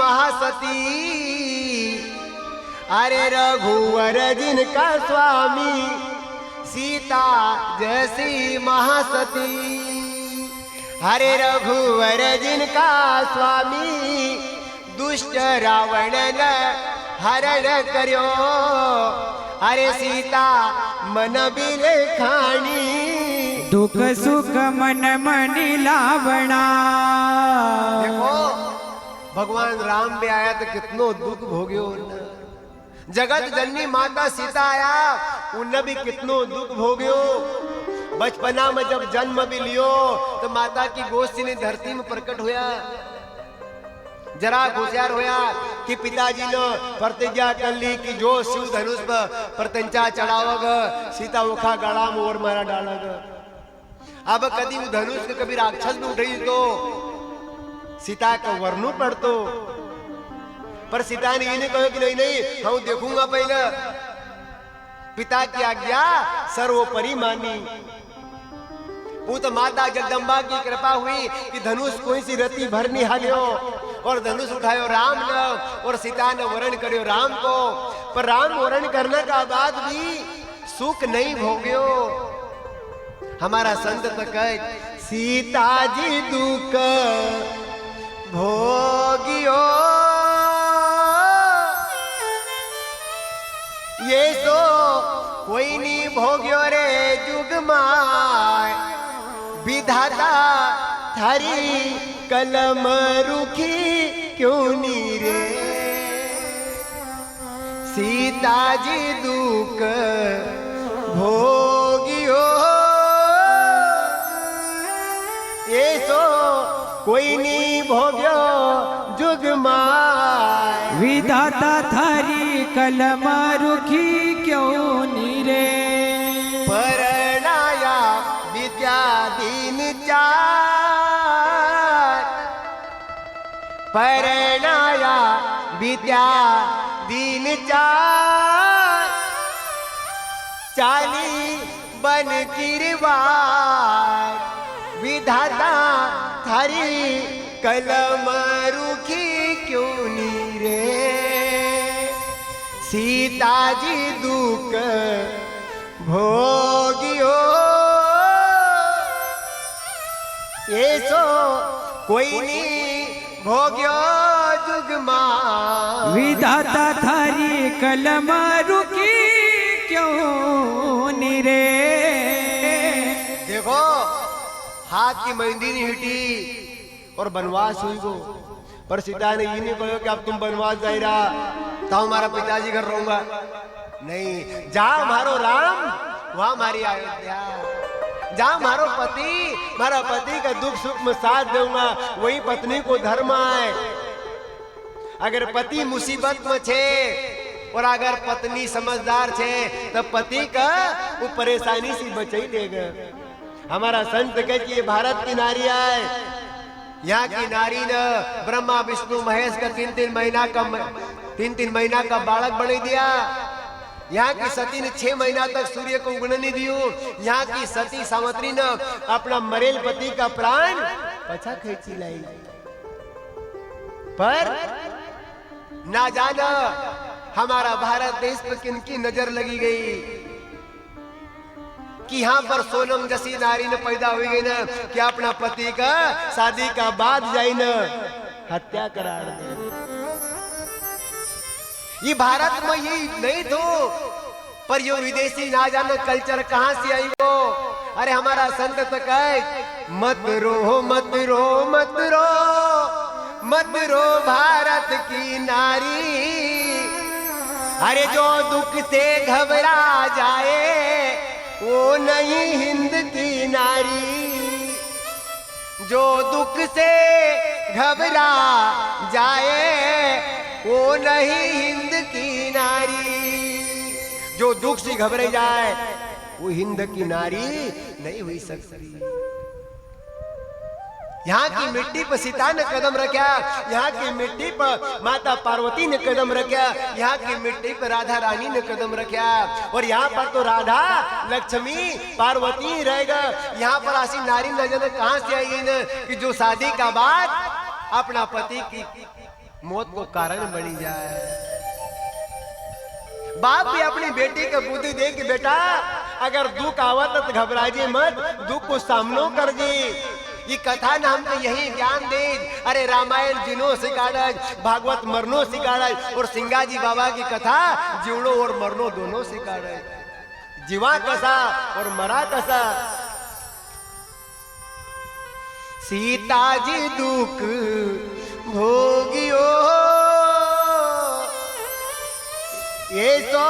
महासती, अरे रघुवर जिनका स्वामी, सीता जैसी महासती। हरे रघुवर जिनका स्वामी, दुष्ट रावण न हरण कर्यो, अरे सीता मन बिले खाणी, दुख सुख मन मनि लावणा। देखो भगवान राम भी आया तो कितनो दुख भोग्यो, जगत जननी माता सीता आया उन भी कितनो दुख भोग्यो। बचपना में जब जन्म भी लियो तो माता की गोष्ठी ने धरती में प्रकट होया, जरा होशियार होया कि पिताजी ने प्रतिज्ञा कर ली कि जो शिव धनुष पर प्रत्यंचा चढ़ावग सीता उखा गला में और मारा डालग। अब कभी धनुष के कभी राक्षस भी उठी तो सीता का वर्णु पढ़तो, पर सीता ने ये नहीं कहो कि नहीं नहीं हम देखूंगा पहले, पिता की आज्ञा सर्वोपरि मानी। वो तो माता जगदम्बा की कृपा हुई कि धनुष कोई सी रति भर निहालियो और धनुष उठायो राम ने, और सीता ने वरण करियो राम को, पर राम वरण करने का बाद भी सुख नहीं भोग्यो। हमारा संत तो कहे सीता जी दुख भोगियो, ये तो कोई नहीं भोग्यो रे जुग माय, विधाता थारी कलम रुखी क्यों नी रे। सीता जी दुख भोगियो, ये सो कोई नहीं भोग्यो जुग माय, विधाता थारी कलम रुखी क्यों नी रे। परणाया विद्या दीन चार, परणाया विद्या दीन चार, चाली बन गिरवार, विधाता थारी कलम रुखी क्यों नी रे। सीता जी दुख भोगियो, ये सो कोई नहीं भोग्यो जुग मां, विधाता थारी कलम रुखी क्यों नी रे। देखो हाथ की मेहंदी नहीं हिटी और बनवास हुई को, पर सीता ने ये नहीं कहो कि अब तुम बनवास जा रहा तो हमारा पिताजी घर रहूंगा, नहीं, जहां मारो राम वहां मारी अयोध्या, जहां मारो पति मारा पति का दुख सुख में साथ दूंगा, वही पत्नी को धर्म है। अगर पति मुसीबत में छे और अगर पत्नी समझदार छे तो पति का वो परेशानी से बचाई देगा। हमारा संत कहे कि ये भारत की नारी है, यहाँ की नारी ने ब्रह्मा विष्णु महेश का तीन तीन महीना का बालक बना दिया। यहाँ की सती ने 6 महीना तक सूर्य को उगने नहीं दियो। यहाँ की सती सावित्री ने अपना मरेल पति का प्राण पछा खींची लाई, पर ना जाना हमारा भारत देश पर किनकी नजर लगी गई कि यहाँ पर सोनम जैसी नारी ने पैदा हुई गई ना कि अपना पति का शादी का बाद जाई न हत्या करा दे। ये भारत में यही नहीं तो, पर यो विदेशी ना जाने कल्चर कहाँ से आई वो। अरे हमारा संत तो कहे मत रो मत रो मत रो मत रो भारत की नारी, अरे जो दुख से घबरा जाए वो नहीं हिंद की नारी, जो दुख से घबरा जाए वो नहीं हिंद की नारी, जो दुख से घबरा जाए वो हिंद की नारी नहीं हुई सकती। यहाँ की मिट्टी पर सीता ने कदम रखा, यहाँ की मिट्टी पर माता पार्वती ने कदम रखा, यहाँ की मिट्टी पर राधा रानी ने कदम रखा, और यहाँ पर तो राधा लक्ष्मी पार्वती रहेगा। यहाँ पर ऐसी नारी न जाने कहाँ से आई न कि जो शादी का बाद अपना पति की मौत को कारण बनी जाए। बाप भी अपनी बेटी के बुद्धि दे कि बेटा अगर दुख आवत तो घबराइए मत, दुख को सामनो कर जी। ये कथा ना हमको यही ज्ञान दे। अरे रामायण जिनो सिखाड़ज, भागवत मरनो सिखाड़ज, और सिंगाजी बाबा की कथा जीवड़ो और मरनो दोनों सिखाड़ज। जीवा कसा और मरा कसा। सीता जी दुख भोगियो ये तो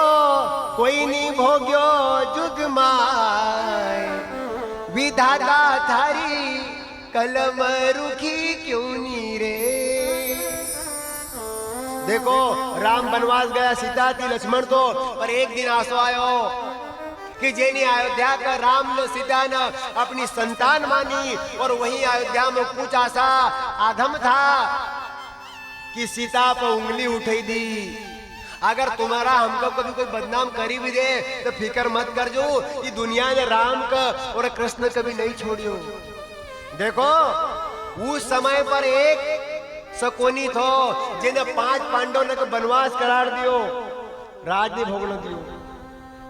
कोई नहीं भोग्यो जुग माय, विधाता थारी कलम रुखी क्यों नी रे। देखो राम वनवास गया, सीता थी, लक्ष्मण तो, पर एक दिन आसो आयो कि जेनी अयोध्या का राम ने सीता ने अपनी संतान मानी, और वहीं अयोध्या में कुछ आशा आधम था कि सीता पर उंगली उठाई दी। अगर तुम्हारा हमको कभी कोई बदनाम करी भी दे तो फिक्र मत कर जो, ये दुनिया ने राम का और कृष्ण कभी नहीं छोड़ियो। देखो उस समय पर एक शकुनी थो जिन्हें 5 पांडवों ने वनवास करार दियो, राज नहीं भोगना दियो।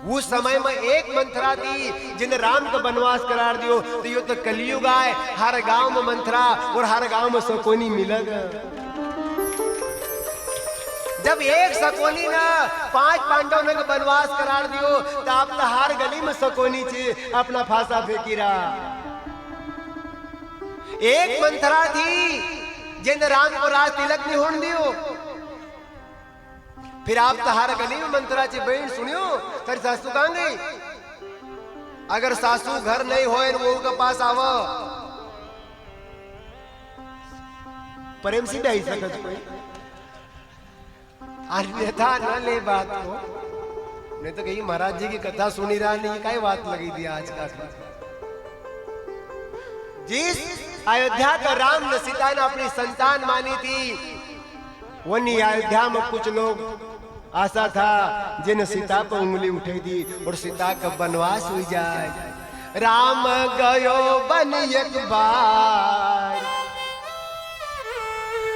उस समय में एक मंथरा थी जिन्हें राम का वनवास करार दियो। तो ये तो कलयुग आए, हर गांव में मंथरा और हर गांव में शकुनी मिलेगा। जब एक शकुनी ना 5 पांडवों ने वनवास करार दियो तो आप तो हर गली में शकुनी छे अपना फांसा फेंकी रहा। एक मंथरा थी जिन राम को राज तिलक नहीं होने दियो। फिर आप तो हर गली में मंथरा छे। बहन सुनियो तेरी सासू कहां गई? अगर सासू घर नहीं होए वो के पास आवा, प्रेम से नहीं सकत कोई, अन्यथा न ले बात को। नहीं तो कहीं महाराज जी की कथा सुनी रहा नहीं, क्या बात लगी थी आज का। जिस अयोध्या का राम ने सीता ने अपनी संतान मानी थी, वही अयोध्या में कुछ लोग आशा था जिन सीता पर उंगली उठाई थी और सीता का वनवास हुई जाए। राम गयो बन एक बार,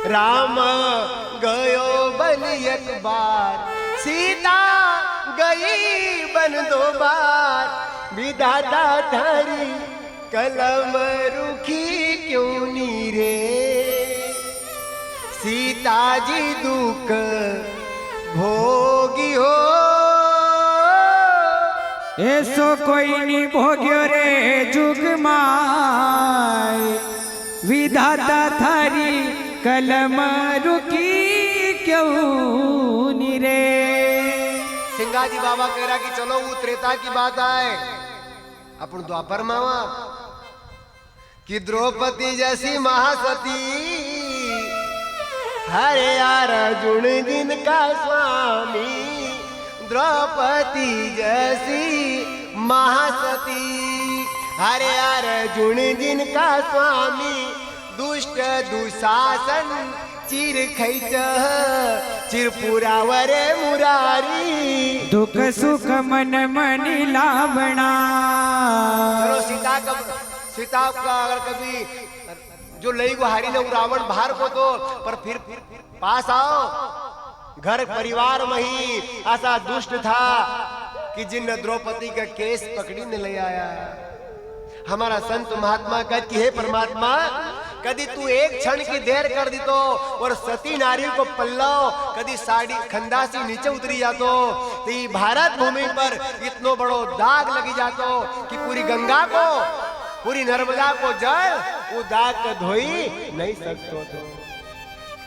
राम गयो बन एक बार, सीता गई बन 2 बार, विधाता थारी कलम रुखी क्यों नी रे। सीता जी दुख भोगी हो ऐसो कोई नहीं भोग्यो रे जुग माय, विधाता थारी कलम रुकी क्यों नी रे। सिंगाजी बाबा कह रहा कि चलो वो त्रेता की बात आए, अपन द्वापर मावा कि द्रौपदी जैसी महासती, हरे अर्जुन जिनका स्वामी, द्रौपदी जैसी महासती, हरे अर्जुन जिनका स्वामी, दुष्ट दुशासन चिर खैच चिरपुरावरे मुरारी, दुख सुख मन मनि लावणा। चलो सीता का अगर कभी जो लई को हारी ने रावण बाहर को तो, पर फिर पास आओ घर परिवार में ही ऐसा दुष्ट था कि जिन द्रौपदी का केस पकड़ी ने ले आया। हमारा संत महात्मा कहती है परमात्मा कदी तू एक क्षण की देर कर दी तो और सती नारी को पल्लाओ कदी साड़ी खंदासी नीचे उतरी जातो तो ये भारत भूमि पर इतनो बड़ो दाग लगी जातो कि पूरी गंगा को पूरी नर्मदा को जल वो दाग को धोई नहीं सकतो तो।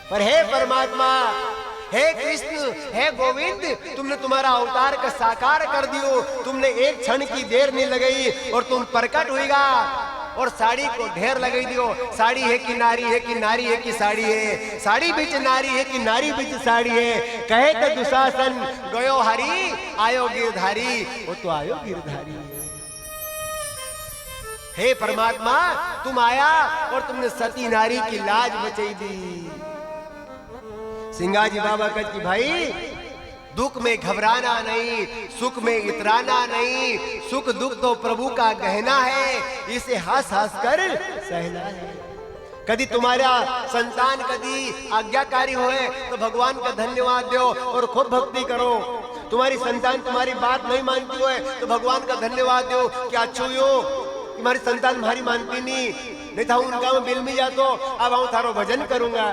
पर हे परमात्मा, हे कृष्ण, हे गोविंद, तुमने तुम्हारा अवतार का साकार कर दियो। तुमने एक क्षण की देर नहीं लगाई और तुम प्रकट हुईगा और साड़ी को ढेर लगाई दियो। साड़ी है कि नारी है कि नारी है कि साड़ी है, साड़ी बीच नारी है कि नारी बीच साड़ी है। कहे तो दुशासन गयो हरी आयो गिरधारी, वो तो आयो गिरधारी। हे परमात्मा, तुम आया और तुमने सती नारी की लाज बचाई दी। सिंगाजी बाबा कहते भाई दुख में घबराना नहीं, सुख में इतराना नहीं। सुख दुख तो प्रभु का गहना है, इसे हंस हंस कर सहना है। कदी तुम्हारा संतान कदी आज्ञाकारी होए तो भगवान का धन्यवाद दो और खूब भक्ति करो। तुम्हारी संतान तुम्हारी बात नहीं मानती होए तो भगवान का धन्यवाद दो कि अच्छो यो तुम्हारी संतान तुम्हारी मानती नहीं था उनका मैं बिल में जातो अब आऊं थारो भजन करूंगा।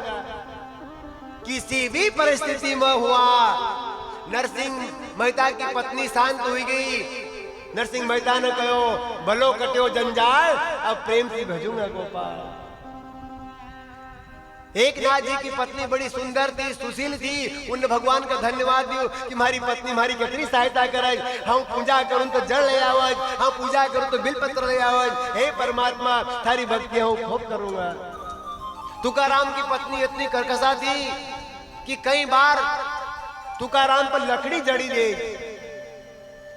किसी भी परिस्थिति में हुआ नरसिंह मेहता की पत्नी शांत हुई गई। नरसिंह मेहता ने कहो भलो कट्यो जंजाल अब प्रेम से भजूंगा गोपाल। एक नाथ जी की पत्नी बड़ी सुंदर थी सुशील थी। उन्हें भगवान का धन्यवाद दियो कि हमारी पत्नी हमारी कितनी सहायता करे। हम पूजा करूं तो जल ले आवज, हम पूजा करूं तो बिलपत्र ले आवज। हे परमात्मा थारी भक्ति हम खूब करूंगा। तुकाराम की पत्नी इतनी करकसा थी कि कई बार तुकाराम पर लकड़ी जड़ी दे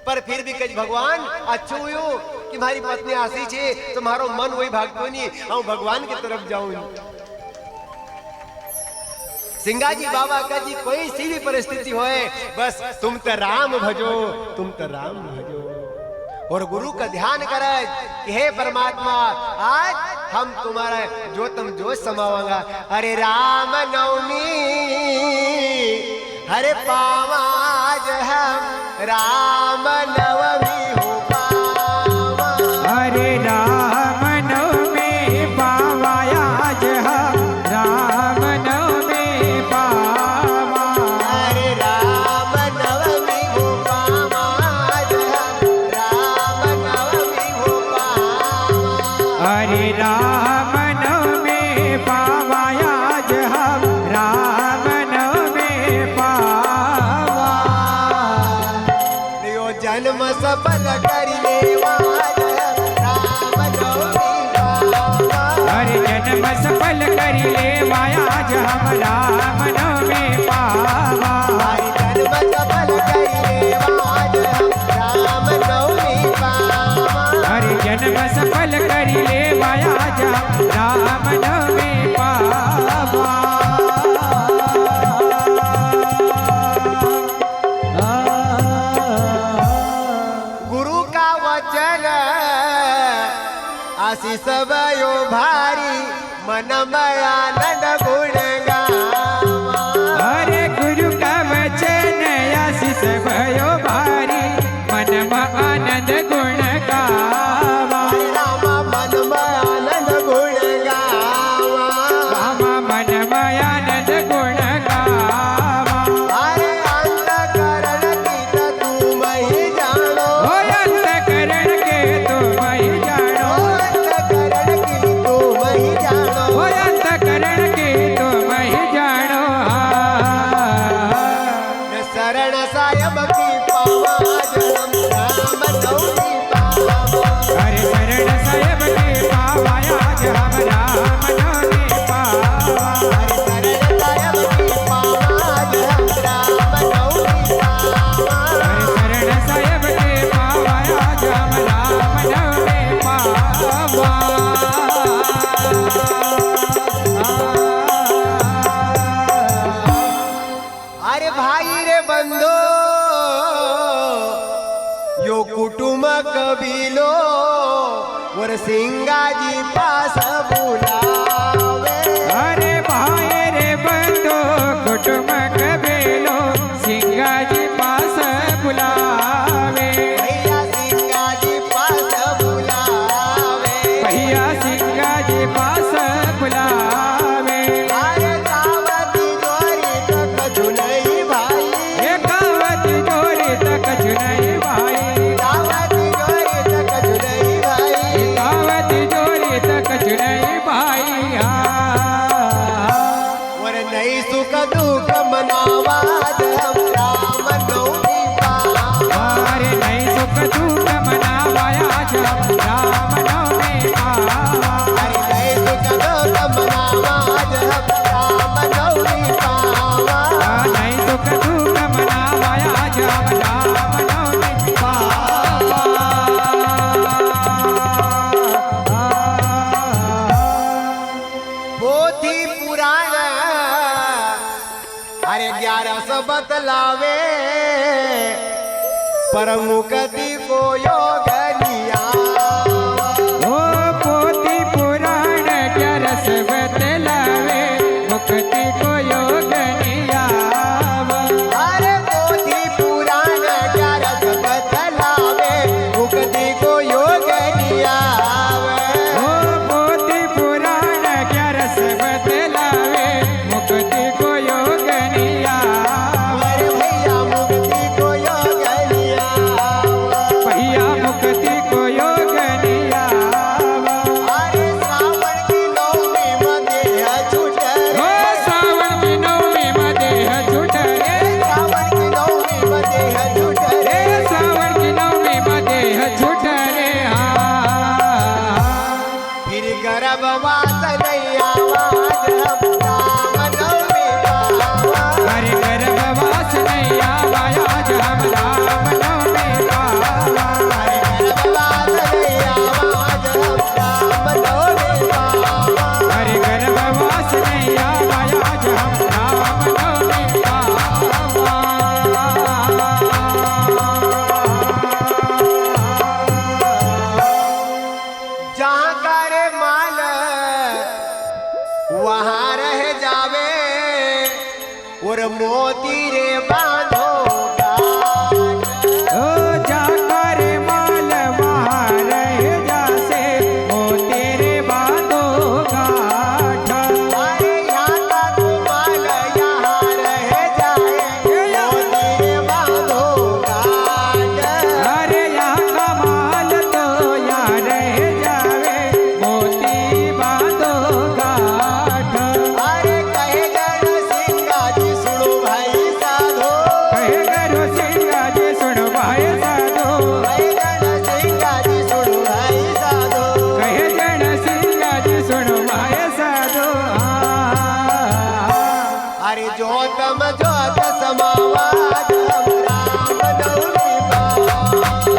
पर फिर भी कही भगवान अच्छो हुयो कि हमारी पत्नी आसी छे तुम्हारो मन वही भागतो नहीं हम भगवान की तरफ जाऊं। सिंगाजी बाबा का जी कोई सी भी परिस्थिति होए बस तुम तो राम भजो, तुम तो राम भजो और गुरु का ध्यान करे कि हे परमात्मा आज हम तुम्हारा जो तुम जो समावांगा। अरे राम नवमी हरे पावा आज हम राम नवमी हो पावा। अरे राम नवमी पावा आज हम राम नवमी पावा। अरे राम नवमी हो पावा आज हम राम नवमी हो पावा। अरे राम नवमी पावा आज हम राम नवमी पावा। यो जन्म सफल करी लेवा राम नवमी पावा। अरे जन्म सफल करी ले माया आज हम राम नवमी पावा। हरि जन्म सफल करी लेवा राम नवमी पावा। अरे जन्म सफल करी ले माया आज हम राम नवमी पावा। गुरु का वचन आशीष भयो भारी मन आनंद गुण गावा। अरे गुरु का वचन आशीष भयो भारी मन में आनंद गुण गावा। राम मन आनंद गुण गावा। राम मन में आनंद गुण गावा। अरे अंतकरण की तो तुम ही जानो। ओ अंतकरण के तुम ही जानो। अंतकरण की तुम ही जानो। ओ अंतकरण के तुम ही जानो। शरण सायब की पावा जन्म राम नवमी पावा। अरे शरण साहेब के पावा आज हम राम नवमी पावा। शरण सायब की पावा जन्म राम नवमी पावा। अरे शरण साहेब के पावा आज हम राम नवमी पावा। अरे भाई रे बंधो यो कुटुंब कबीलो वर सिंगाजी पास बुलावे। अरे भाई रे बंधो कुटुंब कबीलो सिंगाजी पास बुलावे। भैया सिंगाजी पास बुलावे। भैया सिंगाजी पास बुलावे। अरे कावती जोरी तक झुनई भाई। एकावत जोरी तक चुनई भाई। कावती जोरी तक झुनई भाई। एकावत जोरी तक चुनई भाई। और नहीं सुख दुख मनावा हम राम नवमी पावा। अरे नहीं सुख दुख मनावा आज हम राम नवमी पावा। अरे नहीं सुख दुख मनावा हम राम नवमी पावा। नहीं सुख दुख मनावा आज हम राम नवमी पावा। पोथी पुराण अरे 1100 बतलावे परम मुक्ति को योग लिया। ओ पोथी पुराण क्या रस मुक्ति को योग नियावा। अरे पोथी पुराण क्या रस बतलावे, मुक्ति को योग नियावे। ओ पोथी पुराण क्या रस बतलावे, मुक्ति को योग नियावा। अरे भैया मुक्ति को योग नियावा। भैया मुक्ति को योग नियावा। अरे श्रावण की नवमी में देह छूटे ओ सावन की नवमी में देह छूटे रे। श्रावण की नवमी में देह छूटे रे सावन की नवमी में देह छूटे रे। फिर गर्भवास नहीं आवाज हम राम नवमी पावा। हरे गर्भवास नहीं आवा आज हम राम नवमी पावा। हरे गर्भवास नहीं आवाज हम राम नवमी पावा। हरे गर्भवास नहीं आवा आज हम राम नवमी पावा। जहाँ करे माल वहाँ रह जावे, और मोती रे बांधो गांठ। ओ जाकर माल वहाँ रह जासे, ओ तेरे बांधो गाँठ। अरे यहाँ का तो माल यहाँ रह जाए, मोती रे बांधो गांठ। अरे यहाँ का माल तो यहाँ रह जावे, मोती बांधो गाँठ। अरे कहे जन सिंगा जी सुनो भाई साधो। कहे करो सिंगा जी सुनो भाई साधो। कहे जन सिंगा जी सुनो भाई साधो। कहे जन सिंगा जी सुनो भाई साधो। अरे जोतम जोत समावाद हम राम नवमी पावा।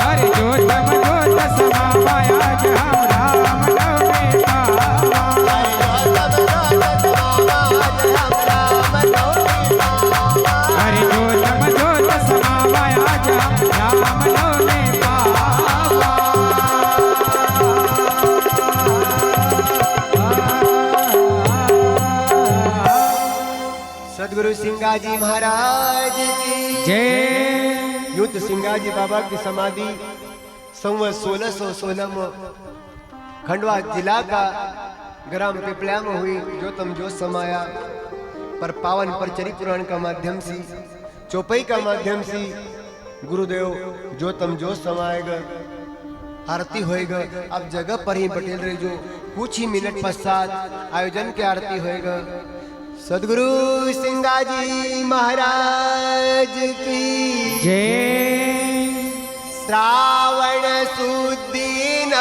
अरे जोतम जोत समावा आज हम राम नवमी पावा। अरे जोतम जोत समावाद हम राम नवमी पावा। हरे जोतम जोत समावा आज हम राम नवमी पावा। सदगुरु सिंगाजी महाराज की जय। युद्ध सिंगाजी बाबा की समाधि संवत 1616 में खंडवा जिला का ग्राम पिपल्या में हुई। जो तम जो समाया पर पावन परचरी पुराण का माध्यम से, चौपाई का माध्यम से गुरुदेव जो तम जो समाएगा, आरती होएगा। अब जगह पर ही बटेल रहे, जो कुछ ही मिनट पश्चात आयोजन के आरती होएगा। सदगुरु सिंगाजी महाराज की जय। श्रावण सुदीन